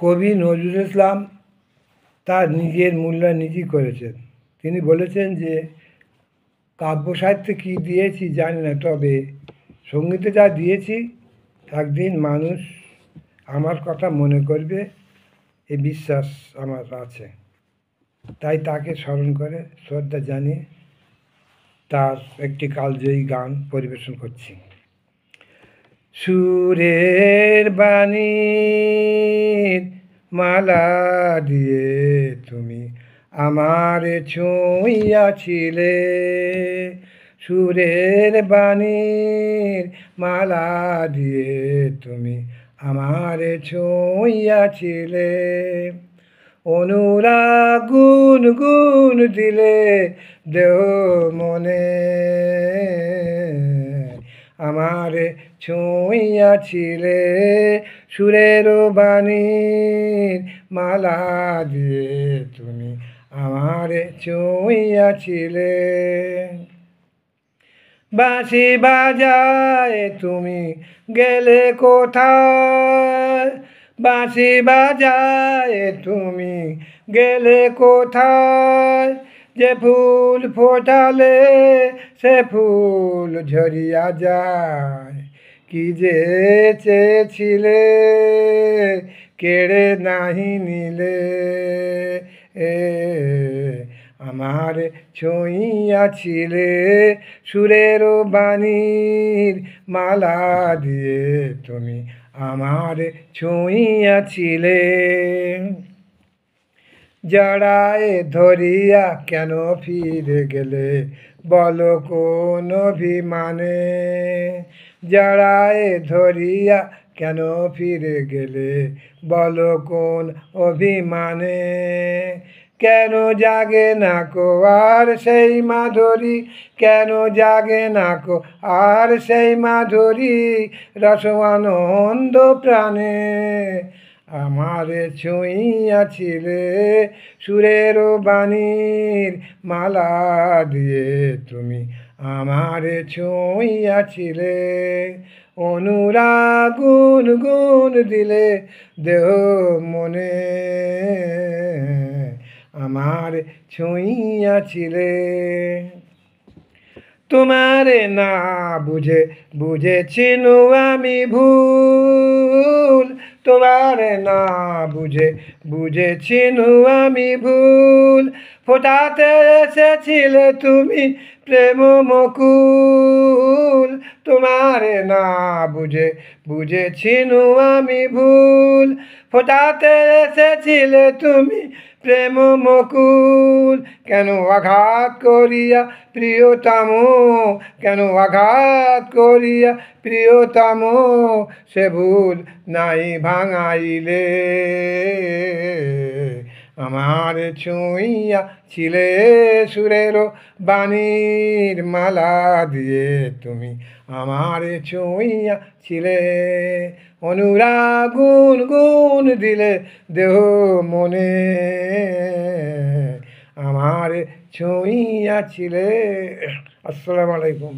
কবি নজরুল ইসলাম তার নিজের মূল্যায়ন নিজেই করেছেন। তিনি বলেছেন যে কাব্য সাহিত্যে কী দিয়েছি জানি না, তবে সঙ্গীতে যা দিয়েছি একদিন মানুষ আমার কথা মনে করবে, এই বিশ্বাস আমার আছে। তাই তাকে স্মরণ করে শ্রদ্ধা জানিয়ে তার একটি কালজয়ী গান পরিবেশন করছি। সুরের বাণীর মালা দিয়ে তুমি আমারে ছুঁইয়াছিলে, সুরের বাণীর মালা দিয়ে তুমি আমারে ছুঁইয়াছিলে, অনুরাগ গুন গুন দিলে দেহ মনে আমারে ছুঁইয়াছিলে, সুরের বাণীর মালা দিয়ে তুমি আমারে ছুঁইয়াছিলে। বাঁশি বাজায় তুমি গেলে কোথায়, বাঁশি বাজায় তুমি গেলে কোথায়, যে ফুল ফোটালে সে ফুল ঝরিয়া যায়, কি যে চেয়েছিলে কেড়ে নাহি নিলে, আমার ছুঁইয়াছিলে, সুরের বাণীর মালা দিয়ে তুমি আমার ছুঁইয়াছিলে। জড়ায় ধরিয়া কেন ফিরে গেলে বলো কোন অভিমানে, জড়ায় ধরিয়া কেন ফিরে গেলে বলো কোন অভিমানে, কেন জাগে না কো আর সেই মাধুরী, কেন জাগে না কো আর সেই মাধুরী, রস আনন্দ প্রাণে আমারে ছুঁইয়াছিলে, সুরের বাণীর মালা দিয়ে তুমি আমারে ছুঁইয়াছিলে, অনুরাগ গুন গুন দিলে দেহ মনে আমার ছুঁইয়াছিলে। তোমারে না বুঝে বুঝেছিনু আমি ভুল, তোমারে না বুঝে বুঝেছিনু আমি ভুল, ফোটাতে এসেছিলে তুমি প্রেম মুকুল, তোমারে না বুঝে বুঝেছিনু আমি ভুল, ফোটাতে এসেছিলে তুমি প্রেম মুকুল, কেন আঘাত করিয়া প্রিয়তম, কেন আঘাত করিয়া প্রিয়তম, সে ভুল নাই ভাঙাইলে, আমার ছুঁইয়াছিলে, সুরের বাণীর মালা দিয়ে তুমি আমার ছুঁইয়াছিলে, অনুরাগ গুন গুন দিলে দেহ মনে আমার ছুঁইয়াছিলে। আসসালামু আলাইকুম।